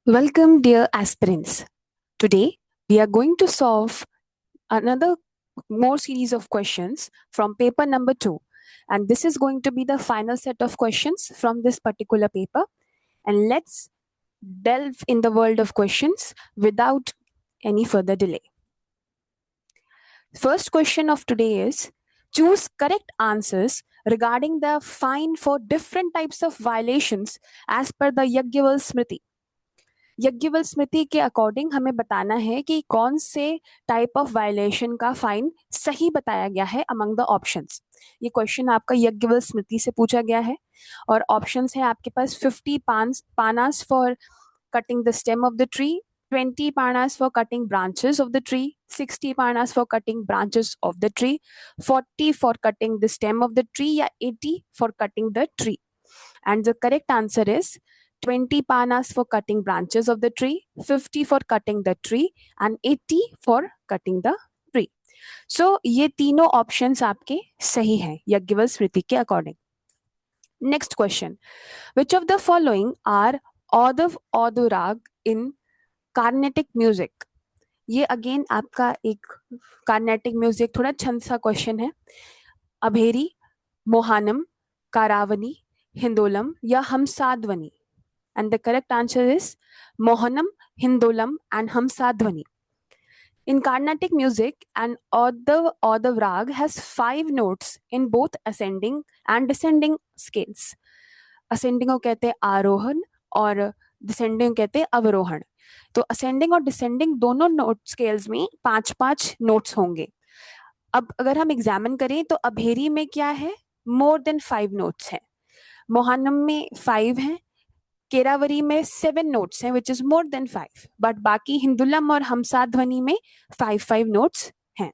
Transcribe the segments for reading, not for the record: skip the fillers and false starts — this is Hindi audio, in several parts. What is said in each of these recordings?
Welcome, dear aspirants. Today, we are going to solve another more series of questions from paper number 2. And this is going to be the final set of questions from this particular paper. And let's delve in the world of questions without any further delay. First question of today is choose correct answers regarding the fine for different types of violations as per the Yajnavalkya Smriti. यज्ञवल स्मृति के अकॉर्डिंग हमें बताना है कि कौन से टाइप ऑफ वायलेशन का फाइन सही बताया गया है अमंग द ऑप्शंस। ये क्वेश्चन आपका यज्ञवल स्मृति से पूछा गया है और ऑप्शंस है आपके पास 50 पानास for cutting the stem of the tree, 20 panas for cutting branches of the tree, 60 panas for cutting branches of the tree, 40 for cutting the stem of the tree या 80 for cutting the tree. And the correct answer is 20 panas for cutting branches of the tree, 50 for cutting the tree and 80 for cutting the tree. So ये तीनों options आपके सही हैं यज्ञवल स्मृति के according. Next question. Which of the following are Audav Audurag in Carnatic music? ये अगेन आपका एक कार्नेटिक म्यूजिक थोड़ा छंद सा क्वेश्चन है. अभेरी, मोहानम, कारावनी, हिंदोलम या हमसाध्वनि. And the correct answer is Mohanam, Hindolam and Hamsadhvani. In Carnatic music, an Audav rag has 5 notes in both ascending and descending scales. Ascending को कहते हैं आरोहण और descending को कहते हैं अवरोहण. तो ascending और descending दोनों नोट स्केल्स में 5-5 नोट्स होंगे. अब अगर हम एग्जामिन करें तो अभेरी में क्या है, मोर देन 5 नोट्स हैं. मोहानम में 5 हैं, केरावरी में 7 नोट्स हैं which is more than 5, but बाकी हिंदुलम और हमसाध्वनि में 5 नोट्स हैं.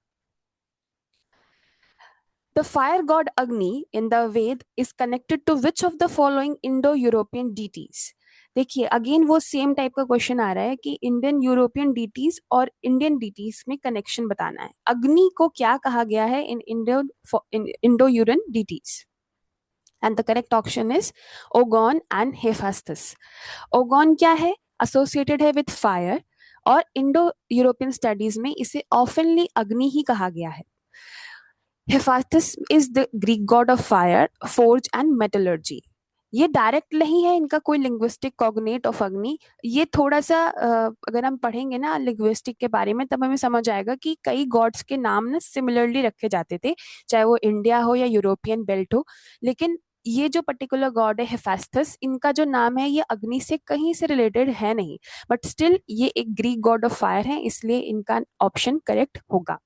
The fire god Agni in the Veda is connected to which of the following Indo European deities. देखिए अगेन वो सेम टाइप का क्वेश्चन आ रहा है कि इंडियन यूरोपियन डीटीज और इंडियन डीटीज में कनेक्शन बताना है. अग्नि को क्या कहा गया है in Indo European deities. And the correct option is Ogon and Hephaestus. Ogon क्या है, associated है with fire और इंडो यूरोपियन स्टडीज में इसे ऑफनली अग्नि ही कहा गया है. Hephaestus is the Greek god of fire, forge and metallurgy. ये डायरेक्ट नहीं है इनका कोई लिंग्विस्टिक कॉग्नेट ऑफ अग्नि. ये थोड़ा सा अगर हम पढ़ेंगे ना लिंग्विस्टिक के बारे में तब हमें समझ आएगा कि कई गॉड्स के नाम ना सिमिलरली रखे जाते थे, चाहे वो इंडिया हो या यूरोपियन बेल्ट हो. लेकिन ये जो पर्टिकुलर गॉड है हेफेस्थस, इनका जो नाम है ये अग्नि से कहीं से रिलेटेड है नहीं, बट स्टिल ये एक ग्रीक गॉड ऑफ फायर है, इसलिए इनका ऑप्शन करेक्ट होगा.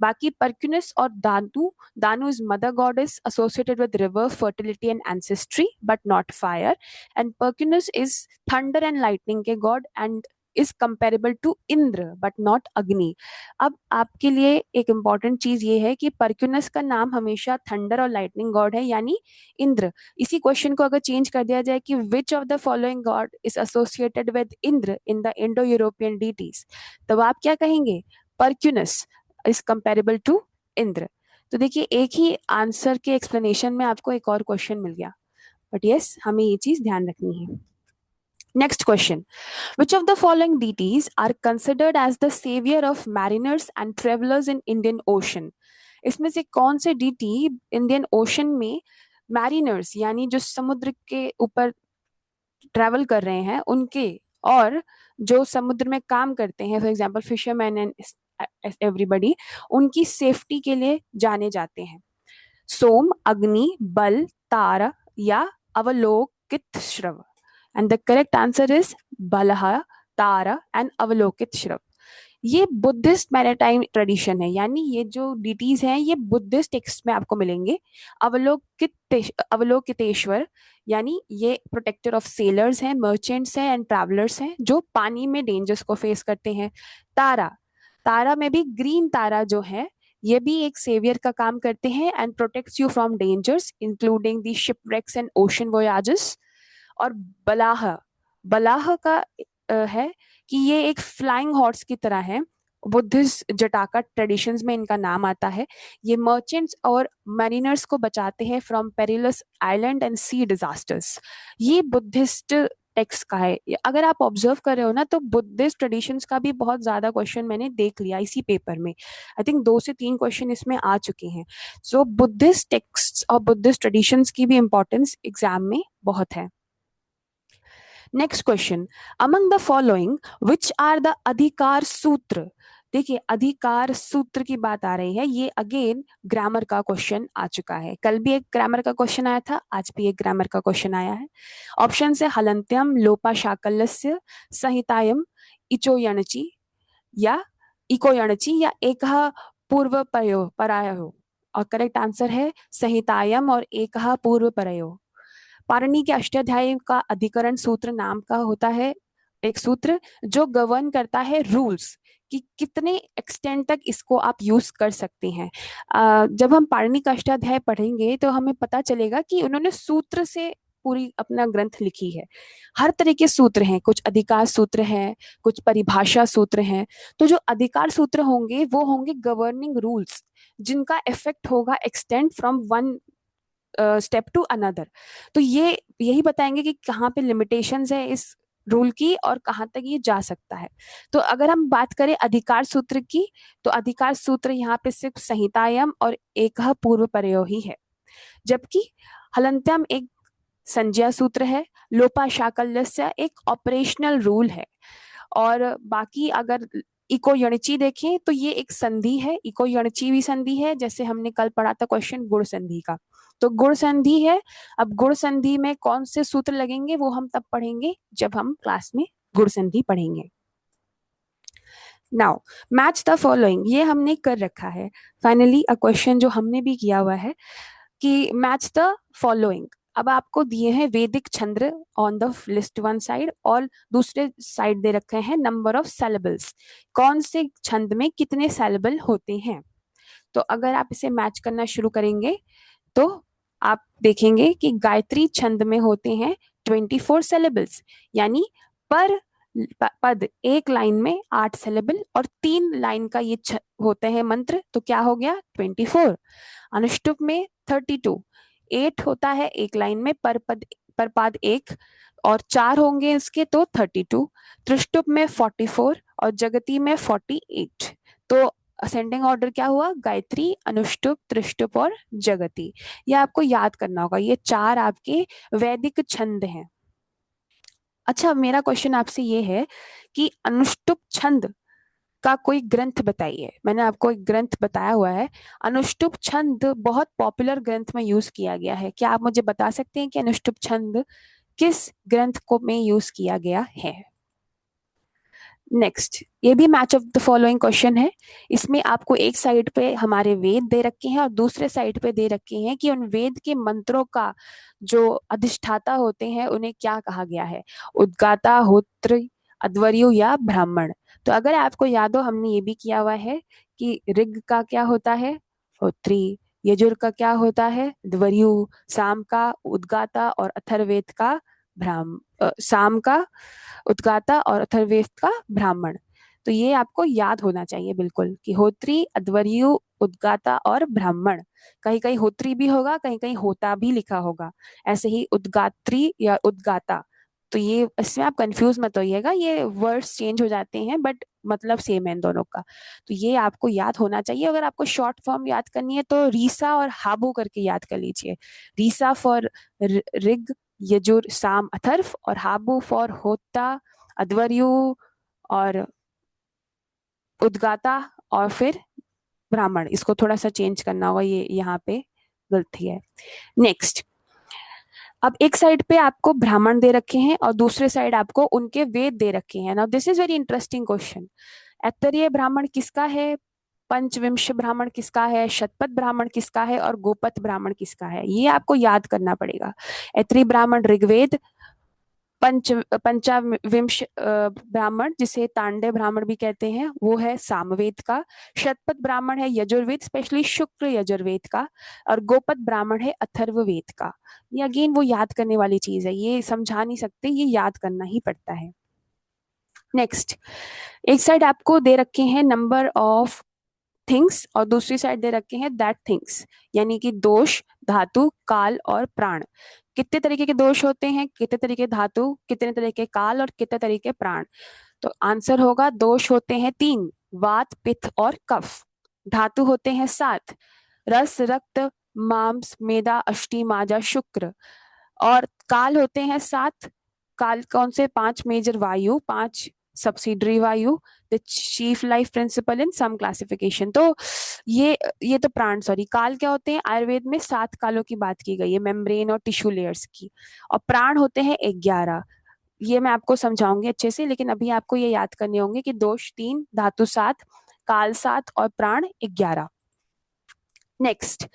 बाकी परक्यूनस और Danu is mother goddess associated with river, fertility and ancestry but not fire. And Perkunas is thunder and lightning के god and is comparable to Indra but not Agni. अब आपके लिए एक इंपॉर्टेंट चीज ये है कि परक्यूनस का नाम हमेशा थंडर और लाइटनिंग गॉड है यानी इंद्र. इसी क्वेश्चन को अगर चेंज कर दिया जाए कि विच of the following God is associated with Indra in the Indo European deities, तब आप क्या कहेंगे, परक्यूनस इज कंपेरेबल टू इंद्र. तो देखिए एक ही आंसर के एक्सप्लेनेशन में आपको एक और क्वेश्चन मिल गया, बट यस हमें ये चीज ध्यान रखनी है. Next question. Which of the following deities are considered as the savior of mariners and travelers in Indian Ocean? इसमें से कौन से डीटी इंडियन ओशन में मैरिनर्स यानी जो समुद्र के ऊपर ट्रैवल कर रहे हैं उनके और जो समुद्र में काम करते हैं, for example fisherman and everybody, उनकी सेफ्टी के लिए जाने जाते हैं? सोम, अग्नि, बल, तारा या अवलोकित श्रव. And the correct answer is Balaha, Tara and अवलोकित श्रव. ये बुद्धिस्ट मैरिटाइम ट्रेडिशन है, यानी ये जो डिटीज हैं ये बुद्धिस्ट टेक्स्ट में आपको मिलेंगे. अवलोकितेश्वर यानी ये प्रोटेक्टर ऑफ सेलर्स हैं, मर्चेंट्स हैं एंड ट्रैवलर्स हैं जो पानी में डेंजर्स को फेस करते हैं. तारा में भी ग्रीन तारा जो है ये भी एक सेवियर का काम करते हैं and protects you from dangers including the shipwrecks and ocean voyages. और बलाह का है कि ये एक फ्लाइंग हॉर्स की तरह है, बुद्धिस्ट जटाका ट्रेडिशंस में इनका नाम आता है. ये मर्चेंट्स और मैरिनर्स को बचाते हैं from perilous island and sea disasters. ये बुद्धिस्ट टेक्स्ट का है। अगर आप ऑब्जर्व कर रहे हो ना, तो बुद्धिस्ट ट्रेडिशंस का भी बहुत ज्यादा क्वेश्चन मैंने देख लिया इसी पेपर में। आई थिंक 2 से 3 क्वेश्चन इसमें आ चुके हैं। सो बुद्धिस्ट टेक्स्ट और बुद्धिस्ट ट्रेडिशंस की भी इंपॉर्टेंस एग्जाम में बहुत है। Next question, among the following which are the adhikara sutra. देखिए, अधिकार सूत्र की बात आ रही है, ये अगेन ग्रामर का क्वेश्चन आ चुका है। कल भी एक ग्रामर का क्वेश्चन आया था, आज भी एक ग्रामर का क्वेश्चन आया है। ऑप्शन है हलंत्यम, लोपा शाकल्यस्य, संहितायम, इचोयणचि या इकोयणचि या एक पूर्व परायो। और करेक्ट आंसर है संहितायम और एक पूर्व परयो। पाणिनि के अष्टाध्यायी का अधिकरण सूत्र नाम का होता है एक सूत्र जो गवर्न करता है रूल्स कि कितने एक्सटेंट तक इसको आप यूज कर सकते हैं। जब हम पाणिनि का अष्टाध्याय पढ़ेंगे तो हमें पता चलेगा कि उन्होंने सूत्र से पूरी अपना ग्रंथ लिखी है। हर तरह के सूत्र हैं, कुछ अधिकार सूत्र हैं, कुछ परिभाषा सूत्र हैं। तो जो अधिकार सूत्र होंगे वो होंगे गवर्निंग रूल्स, जिनका इफेक्ट होगा extend from one step to another. तो ये यही बताएंगे कि कहाँ पे लिमिटेशंस है इस रूल की और कहाँ तक ये जा सकता है। तो अगर हम बात करें अधिकार सूत्र की, तो अधिकार सूत्र यहाँ पे सिर्फ संहितायम और एक पूर्व परयो ही है। जबकि हलंत्यम एक संज्ञा सूत्र है, लोपा शाकल्यस्य एक ऑपरेशनल रूल है। और बाकी अगर इको यणची देखें तो ये एक संधि है, इको यणची भी संधि है, जैसे हमने कल पढ़ा था क्वेश्चन गुण संधि का। तो गुण संधि है। अब गुण संधि में कौन से सूत्र लगेंगे वो हम तब पढ़ेंगे जब हम क्लास में गुण संधि पढ़ेंगे। नाउ मैच द फॉलोइंग, ये हमने कर रखा है फाइनली अ क्वेश्चन जो हमने भी किया हुआ है कि मैच द फॉलोइंग। अब आपको दिए हैं वैदिक छंद on the list one side और दूसरे साइड दे रखे हैं नंबर ऑफ सेलेबल्स, कौन से छंद में कितने सेलेबल होते हैं। तो अगर आप इसे मैच करना शुरू करेंगे तो आप देखेंगे कि गायत्री छंद में होते हैं 24 सेलेबल्स, यानी पर पद एक लाइन में 8 सेलेबल और 3 लाइन का ये होते हैं मंत्र, तो क्या हो गया 24। अनुष्टुप में 32, 8 होता है एक लाइन में पर पाद एक और 4 होंगे इसके तो 32। त्रिष्टुप में 44 और जगती में 48। तो असेंडिंग ऑर्डर क्या हुआ, गायत्री, अनुष्टुप, त्रिष्टुप और जगती। ये आपको याद करना होगा, ये 4 आपके वैदिक छंद हैं। अच्छा, मेरा क्वेश्चन आपसे ये है कि अनुष्टुप छंद का कोई ग्रंथ बताइए। मैंने आपको एक ग्रंथ बताया हुआ है, अनुष्टुप छंद बहुत पॉपुलर ग्रंथ में यूज किया गया है। क्या आप मुझे बता सकते हैं कि अनुष्टुप छंद किस ग्रंथ को में यूज किया गया है। नेक्स्ट, ये भी match of the following question है। इसमें आपको एक साइड पे हमारे वेद दे रखे हैं और दूसरे साइड पे दे रखे हैं कि उन वेद के मंत्रों का जो अधिष्ठाता होते हैं उन्हें क्या कहा गया है, उद्गाता, होत्र, अध्वर्यु या ब्राह्मण। तो अगर आपको याद हो, हमने ये भी किया हुआ है कि ऋग का क्या होता है, होत्री, यजुर का क्या होता है, ध्वर्यु, साम का उद्गाता और अथर्ववेद का साम का उद्गाता और अथर्ववेद का ब्राह्मण। तो ये आपको याद होना चाहिए बिल्कुल कि होत्री, अध्वर्यु, उद्गाता और ब्राह्मण। कहीं कहीं होत्री भी होगा, कहीं कहीं होता भी लिखा होगा, ऐसे ही उद्गात्री या उद्गाता। तो ये इसमें आप कंफ्यूज मत होइएगा, ये वर्ड्स चेंज हो जाते हैं बट मतलब सेम है इन दोनों का। तो ये आपको याद होना चाहिए। अगर आपको शॉर्ट फॉर्म याद करनी है तो रीसा और हाबू करके याद कर लीजिए। रीसा फॉर ऋग, यजुर, साम, अथर्व और हाबू फॉर होता, अध्वर्यु और उद्गाता और फिर ब्राह्मण। इसको थोड़ा सा चेंज करना होगा, ये यहाँ पे गलती है। नेक्स्ट, अब एक साइड पे आपको ब्राह्मण दे रखे हैं और दूसरे साइड आपको उनके वेद दे रखे हैं। Now this is very interesting question. Aitareya ब्राह्मण किसका है, पंचविंश ब्राह्मण किसका है, शतपथ ब्राह्मण किसका है और गोपथ ब्राह्मण किसका है, ये आपको याद करना पड़ेगा। ऐतरेय ब्राह्मण ऋग्वेद, पंचाविंश ब्राह्मण जिसे तांडव ब्राह्मण भी कहते हैं वो है सामवेद का। शतपथ ब्राह्मण है यजुर्वेद, स्पेशली शुक्ल यजुर्वेद का। और गोपथ ब्राह्मण है अथर्ववेद का। ये अगेन वो याद करने वाली चीज है, ये समझा नहीं सकते, ये याद करना ही पड़ता है। नेक्स्ट, एक साइड आपको दे रखे हैं नंबर ऑफ थिंग्स और दूसरी साइड दे रखे हैं दैट थिंग्स, यानी कि दोष, धातु, काल और प्राण। कितने तरीके के दोष होते हैं, कितने तरीके धातु, कितने तरीके काल और कितने तरीके प्राण? तो आंसर होगा दोष होते हैं 3, वात पित्त और कफ। धातु होते हैं 7, रस रक्त मांस मेदा अष्टि माजा शुक्र। और काल होते हैं 7, काल कौन से? 5 मेजर वायु, 5 subsidiary vayu, the chief life principle in some classification. तो ये तो प्राण, सॉरी, काल क्या होते हैं? आयुर्वेद में 7 कालों की बात की गई है, मेम्ब्रेन और टिश्यू लेयर्स की। और प्राण होते हैं 11। ये मैं आपको समझाऊंगी अच्छे से, लेकिन अभी आपको ये याद करने होंगे कि दोष 3, धातु 7, काल 7 और प्राण 11। नेक्स्ट,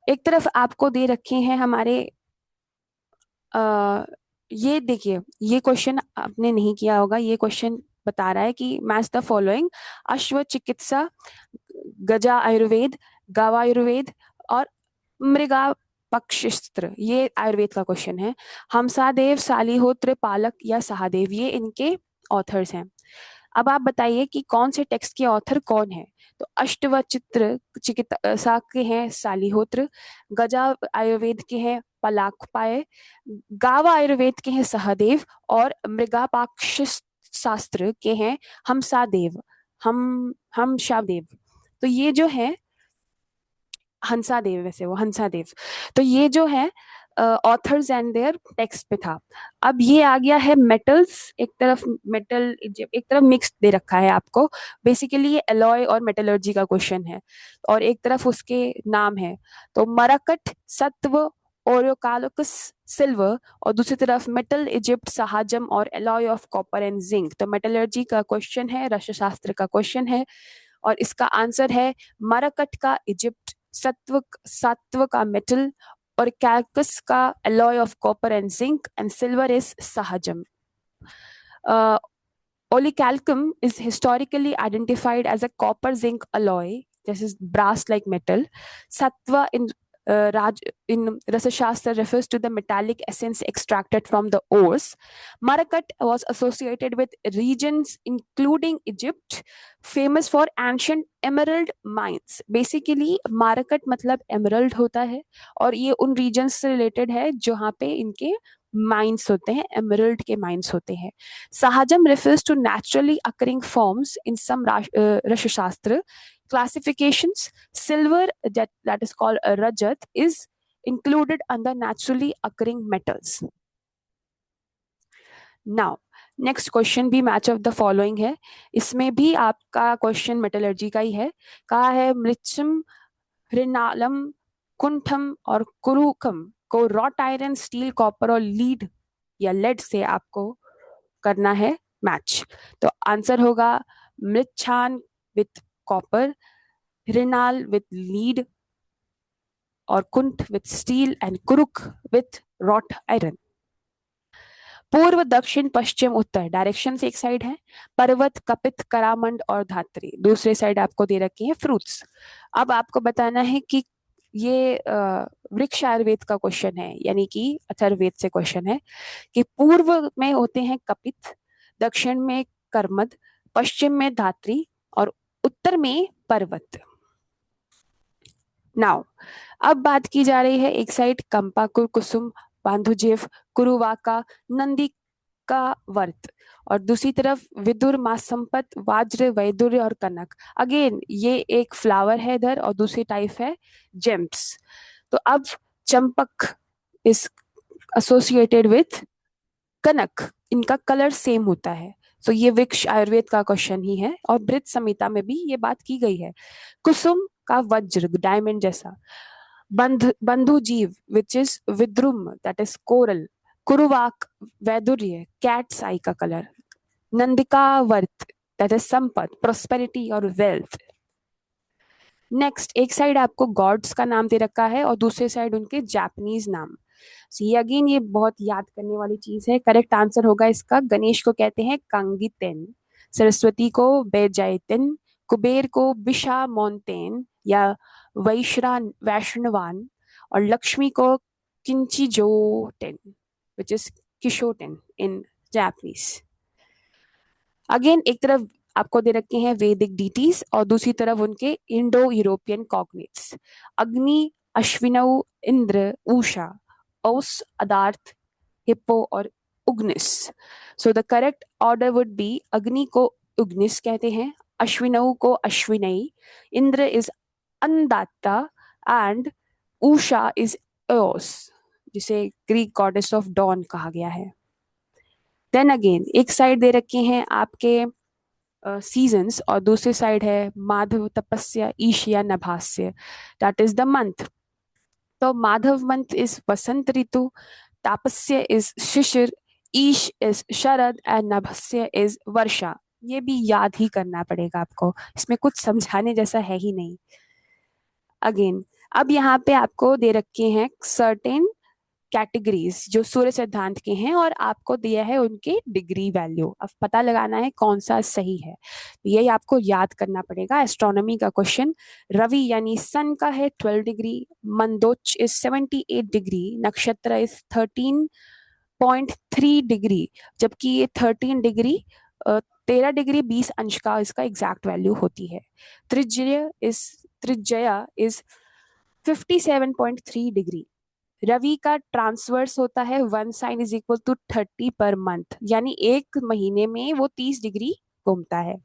एक तरफ आपको दे रखे हैं हमारे आ, ये देखिए, ये क्वेश्चन आपने नहीं किया होगा। ये क्वेश्चन बता रहा है कि मैच द फॉलोइंग: अश्व चिकित्सा, गजा आयुर्वेद, गवा आयुर्वेद और मृगा पक्षिस्त्र। ये आयुर्वेद का क्वेश्चन है। हमसादेव, सालिहोत्र, पालक या सहादेव, ये इनके ऑथर्स हैं। अब आप बताइए कि कौन से टेक्स्ट के ऑथर कौन है? तो अष्टवचित्र चिकित्सा के हैं सालिहोत्र, गजा आयुर्वेद के हैं पलाकपाय, गावा आयुर्वेद के हैं सहदेव और मृगापाक्ष शास्त्र के हैं हमसादेव, हम शादेव। तो ये जो है हंसादेव, वैसे वो हंसादेव। तो ये जो है ऑथर्स एंड देयर टेक्स्ट पे था। अब ये आ गया है मेटल्स, एक तरफ मेटल, एक तरफ मिक्स दे रखा है आपको। बेसिकली ये एलॉय और मेटलर्जी का क्वेश्चन है, और एक तरफ उसके नाम है। तो मरकट सत्व, ओरियोकालुकस सिल्वर, और दूसरी तरफ मेटल इजिप्ट सहाजम और alloy of copper and zinc. तो मेटलर्जी का क्वेश्चन है, रसायन शास्त्र का क्वेश्चन है, और इसका आंसर है मरकट का इजिप्ट, सत्व सत्व का मेटल, और कैल्कस का alloy of copper and zinc, and silver is sahajam. Uh, Olecalcum is historically identified as a copper zinc alloy. This is brass like metal. Sattva in Rasashastra refers to the metallic essence extracted from the ores. Marakat was associated with regions including Egypt, famous for ancient emerald mines. Basically, Marakat मतलब emerald होता है, और ये उन regions से related है जहाँ पे इनके माइंस होते हैं, एमरल्ड के माइंस होते हैं। Sahajam refers to naturally occurring forms in some Rashashastra classifications. Silver, that is called Rajat, is included under naturally occurring metals. Now, next question भी मैच ऑफ द फॉलोइंग है। इसमें भी आपका क्वेश्चन मेटलर्जी का ही है। कहा है मृच्छम, हृणालम, कुंठम और कुरुकम को रॉट आयरन, स्टील, कॉपर और लीड या लेड से आपको करना है मैच। तो आंसर होगा मृच्छान विथ कॉपर, हृणाल विथ लीड, और कुंठ विथ स्टील एंड कुरुक विथ रॉट आयरन। पूर्व, दक्षिण, पश्चिम, उत्तर डायरेक्शन से एक साइड है। पर्वत, कपित, करामंड और धात्री, दूसरे साइड आपको दे रखी है फ्रूट्स। अब आपको बताना है कि ये वृक्ष आयुर्वेद का क्वेश्चन है, यानी कि अथर्ववेद से क्वेश्चन है कि पूर्व में होते हैं कपित, दक्षिण में कर्मद, पश्चिम में धात्री और उत्तर में पर्वत। नाउ अब बात की जा रही है एक साइड कंपाकुर, कुसुम, बांधुजेव, कुरुवाका, नंदी का वर्त, और दूसरी तरफ विदुर, मासंपत, वाज्र, वैदुर्य और कनक। अगेन ये एक फ्लावर है इधर, और दूसरी टाइप है जेम्स। तो अब चंपक इज एसोसिएटेड विथ कनक, इनका कलर सेम होता है। तो ये वृक्ष आयुर्वेद का क्वेश्चन ही है, और बृहत संहिता में भी ये बात की गई है। कुसुम का वज्र, डायमंड जैसा। बंधु जीव विच इज विद्रुम, दैट इज कोरल। कुरुवाक, वैदुर्य, कैट्स आई का कलर। नंदिका वर्त, दैट इज संपत, प्रोस्पेरिटी और वेल्थ। नेक्स्ट, एक साइड आपको गॉड्स का नाम दे रखा है और दूसरे साइड उनके जापानीज नाम। ये अगेन ये बहुत याद करने वाली चीज है। करेक्ट आंसर होगा इसका, गणेश को कहते हैं कांगितेन, सरस्वती को बेजाइतेन, कुबेर को बिशा मोन्तेन या वैष्णवान, और लक्ष्मी को Kichijoten, which is Kishoten in Japanese. Again एक तरफ आपको दे रखे हैं वैदिक डीटीज और दूसरी तरफ उनके इंडो यूरोपियन कॉग्नेट्स। अग्नि, अश्विनौ, इंद्र, उषा ओस, अदार्थ, हिप्पो और उग्निस. So the correct order would be Agni को उग्निस कहते हैं, अश्विनऊ को अश्विनई, इंद्र इज अन्दाता एंड उषा इज एओस, जिसे ग्रीक गॉडेस ऑफ डॉन कहा गया है. देन अगेन एक साइड दे रखे हैं आपके सीजन्स और दूसरी साइड है माधव, तपस्या, ईशिया, नभास्य, दैट इज द मंथ. तो माधव मंथ इज वसंत ऋतु, तापस्य इज शिशिर, ईश इज शरद एंड नभस्य इज वर्षा. ये भी याद ही करना पड़ेगा आपको, इसमें कुछ समझाने जैसा है ही नहीं. अगेन अब यहाँ पे आपको दे रखे हैं सर्टेन कैटेगरीज जो सूर्य सिद्धांत के हैं और आपको दिया है उनके डिग्री वैल्यू. अब पता लगाना है कौन सा सही है, तो यही आपको याद करना पड़ेगा. एस्ट्रोनॉमी का क्वेश्चन. रवि यानी सन का है 12 डिग्री, मंदोच इज 78 डिग्री, नक्षत्र इज 13.3 डिग्री, जबकि ये 13 डिग्री 13 डिग्री 20 अंश का इसका एग्जैक्ट वैल्यू होती है. त्रिज्या इज 57.3 डिग्री. रवि का ट्रांसवर्स होता है 1 sign is equal to 30 per month, यानी एक महीने में वो 30 डिग्री घूमता है.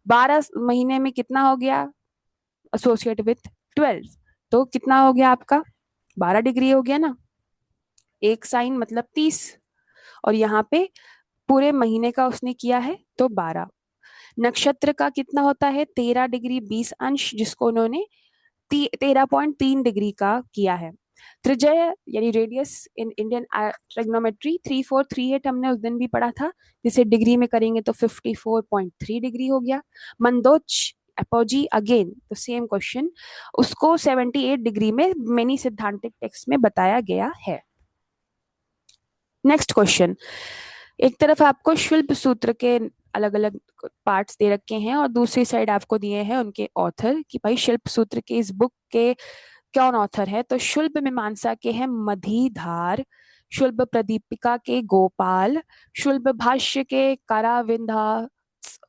12 महीने में कितना हो गया एसोसिएट विथ 12, तो कितना हो गया आपका 12 डिग्री हो गया ना. एक साइन मतलब 30, और यहाँ पे पूरे महीने का उसने किया है तो 12. नक्षत्र का कितना होता है 13 डिग्री 20 अंश, जिसको उन्होंने 13.3 डिग्री का किया है. त्रिज्या यानी रेडियस इन इंडियन ट्रिग्नोमेट्री 3438 हमने उस दिन भी पढ़ा था, जिसे डिग्री में करेंगे तो 54.3 डिग्री हो गया. मंदोच apogee again the same question, उसको 78 डिग्री में मेनी सिद्धांतिक टेक्स्ट में बताया गया है. Next question. एक तरफ आपको शिल्प सूत्र के अलग अलग पार्ट्स दे रखे हैं और दूसरी साइड आपको दिए हैं उनके ऑथर, कि भाई शिल्प सूत्र के इस बुक के कौन ऑथर है. तो शुल्ब मीमांसा के हैं मधीधार, शुल्ब प्रदीपिका के गोपाल, शुल्ब भाष्य के कराविंदा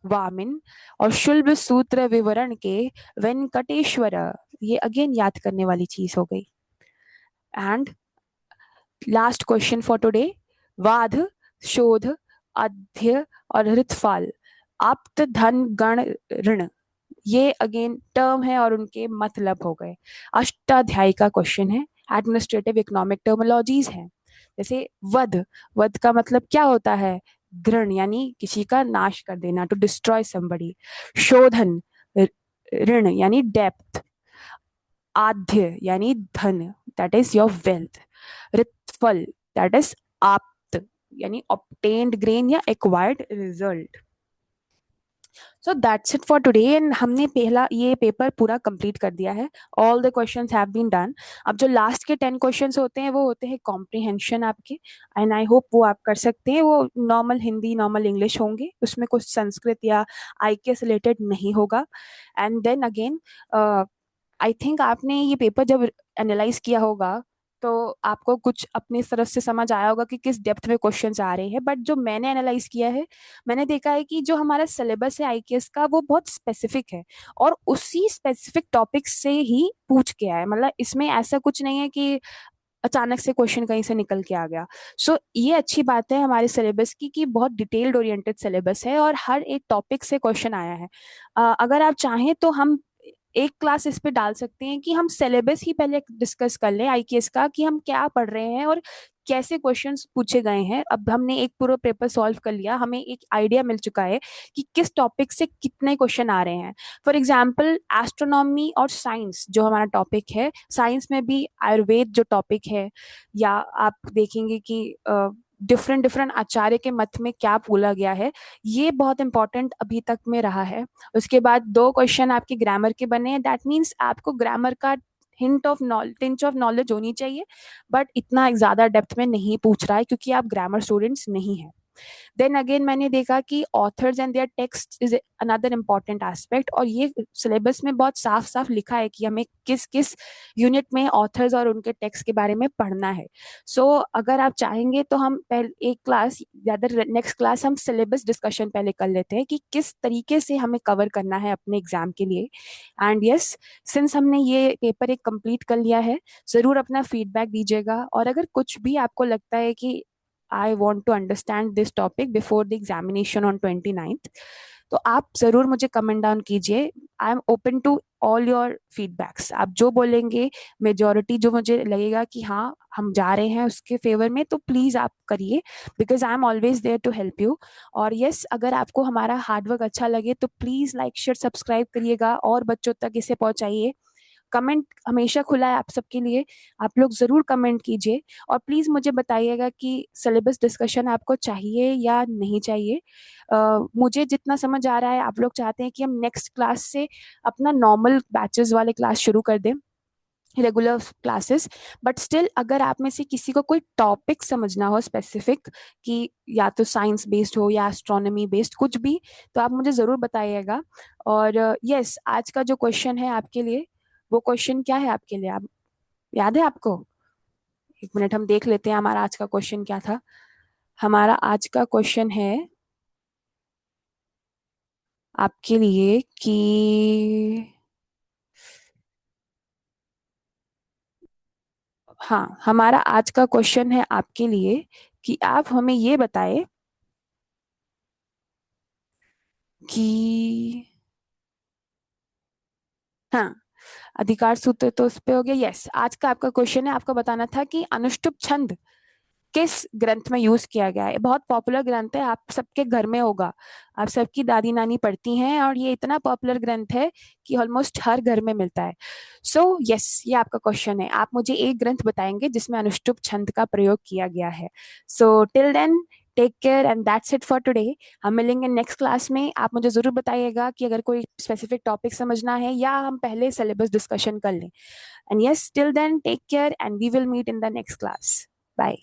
वामिन और शुल्ब सूत्र विवरण के वेंकटेश्वर. ये अगेन याद करने वाली चीज हो गई. And last question for today. वाद, शोध, अध्य और ऋतफाल, आप्त, धन, गण, ऋण, ये अगेन टर्म है और उनके मतलब हो गए. अष्टाध्यायी का क्वेश्चन है, एडमिनिस्ट्रेटिव इकोनॉमिक टर्मोलॉजीज है. जैसे वध, वध का मतलब क्या होता है घृण, यानी किसी का नाश कर देना, टू डिस्ट्रॉय समबडी. शोधन, ऋण यानी डेप्थ. आद्य यानी धन, दैट इज योर वेल्थ. ऋतफल दैट इज आप्त यानी ऑब्टेन्ड ग्रेन या acquired result. So that's it for today. And हमने पहला ये पेपर पूरा कंप्लीट कर दिया है. All the questions have been done. अब जो लास्ट के 10 क्वेश्चंस होते हैं वो होते हैं कॉम्प्रिहेंशन आपके, एंड आई होप वो आप कर सकते हैं. वो नॉर्मल हिंदी, नॉर्मल इंग्लिश होंगे, उसमें कुछ संस्कृत या आईके से रिलेटेड नहीं होगा. And then again I think आपने ये पेपर जब एनालाइज किया होगा तो आपको कुछ अपनी तरफ से समझ आया होगा कि किस डेप्थ में क्वेश्चंस आ रहे हैं. बट जो मैंने एनालाइज किया है, मैंने देखा है कि जो हमारा सिलेबस है आईकेएस का वो बहुत स्पेसिफिक है और उसी स्पेसिफिक टॉपिक से ही पूछ के आया है. मतलब इसमें ऐसा कुछ नहीं है कि अचानक से क्वेश्चन कहीं से निकल के आ गया. सो ये अच्छी बात है हमारे सिलेबस की कि बहुत डिटेल्ड ओरिएंटेड सिलेबस है और हर एक टॉपिक से क्वेश्चन आया है. अगर आप चाहें तो हम एक क्लास इस पे डाल सकते हैं कि हम सिलेबस ही पहले डिस्कस कर लें आईकेएस का, कि हम क्या पढ़ रहे हैं और कैसे क्वेश्चंस पूछे गए हैं. अब हमने एक पूरा पेपर सॉल्व कर लिया, हमें एक आइडिया मिल चुका है कि किस टॉपिक से कितने क्वेश्चन आ रहे हैं. फॉर एग्जाम्पल एस्ट्रोनॉमी और साइंस जो हमारा टॉपिक है, साइंस में भी आयुर्वेद जो टॉपिक है, या आप देखेंगे कि डिफरेंट डिफरेंट आचार्य के मत में क्या बोला गया है, ये बहुत इंपॉर्टेंट अभी तक में रहा है. उसके बाद 2 क्वेश्चन आपके ग्रामर के बने हैं. दैट मीन्स आपको ग्रामर का टिंच ऑफ नॉलेज होनी चाहिए, बट इतना ज्यादा डेप्थ में नहीं पूछ रहा है क्योंकि आप ग्रामर स्टूडेंट्स नहीं हैं. देन अगेन मैंने देखा कि authors and their text is another important aspect, और ये सिलेबस में बहुत साफ साफ लिखा है कि हमें किस किस यूनिट में ऑथर्स और उनके टेक्स्ट के बारे में पढ़ना है। सो अगर आप चाहेंगे तो हम पहले एक क्लास या नेक्स्ट क्लास हम सिलेबस डिस्कशन पहले कर लेते हैं कि किस तरीके से हमें कवर करना है अपने एग्जाम के लिए। एंड यस, सिंस हमने ये पेपर एक कंप्लीट कर लिया है, ज़रूर अपना फीडबैक दीजिएगा, और अगर कुछ भी आपको लगता है कि I want to understand this topic before the examination on 29th, तो आप ज़रूर मुझे कमेंट डाउन कीजिए। I am open to all your feedbacks. आप जो बोलेंगे, मेजोरिटी जो मुझे लगेगा कि हाँ हम जा रहे हैं उसके फेवर में, तो प्लीज़ आप करिए, because I am always there to help you. और यस, अगर आपको हमारा हार्डवर्क अच्छा लगे तो प्लीज़ लाइक शेयर सब्सक्राइब करिएगा और बच्चों तक इसे पहुंचाइए। कमेंट हमेशा खुला है आप सबके लिए, आप लोग ज़रूर कमेंट कीजिए, और प्लीज़ मुझे बताइएगा कि सिलेबस डिस्कशन आपको चाहिए या नहीं चाहिए। मुझे जितना समझ आ रहा है आप लोग चाहते हैं कि हम नेक्स्ट क्लास से अपना नॉर्मल बैचेस वाले क्लास शुरू कर दें, रेगुलर क्लासेस। बट स्टिल अगर आप में से किसी को कोई टॉपिक समझना हो स्पेसिफिक, कि या तो साइंस बेस्ड हो या एस्ट्रोनॉमी बेस्ड कुछ भी, तो आप मुझे ज़रूर बताइएगा। और यस, आज का जो क्वेश्चन है आपके लिए, वो क्वेश्चन क्या है आपके लिए, आप याद है आपको? एक मिनट हम देख लेते हैं हमारा आज का क्वेश्चन क्या था। हमारा आज का क्वेश्चन है आपके लिए कि, हाँ, हमारा आज का क्वेश्चन है आपके लिए कि आप हमें ये बताएं कि, हाँ, अधिकार सूत्र तो उस पे हो गया। यस, आज का आपका क्वेश्चन है, आपको बताना था कि अनुष्टुप छंद किस ग्रंथ में यूज किया गया है। बहुत पॉपुलर ग्रंथ है, आप सबके घर में होगा, आप सबकी दादी नानी पढ़ती हैं, और ये इतना पॉपुलर ग्रंथ है कि ऑलमोस्ट हर घर में मिलता है। सो यस, ये आपका क्वेश्चन है, आप मुझे एक ग्रंथ बताएंगे जिसमें अनुष्टुप छंद का प्रयोग किया गया है। So till then, take care, and that's it for today. हम मिलेंगे नेक्स्ट क्लास में। आप मुझे जरूर बताइएगा कि अगर कोई स्पेसिफिक टॉपिक समझना है या हम पहले सिलेबस डिस्कशन कर लें। And yes, till then take care and we will meet in the next class. Bye.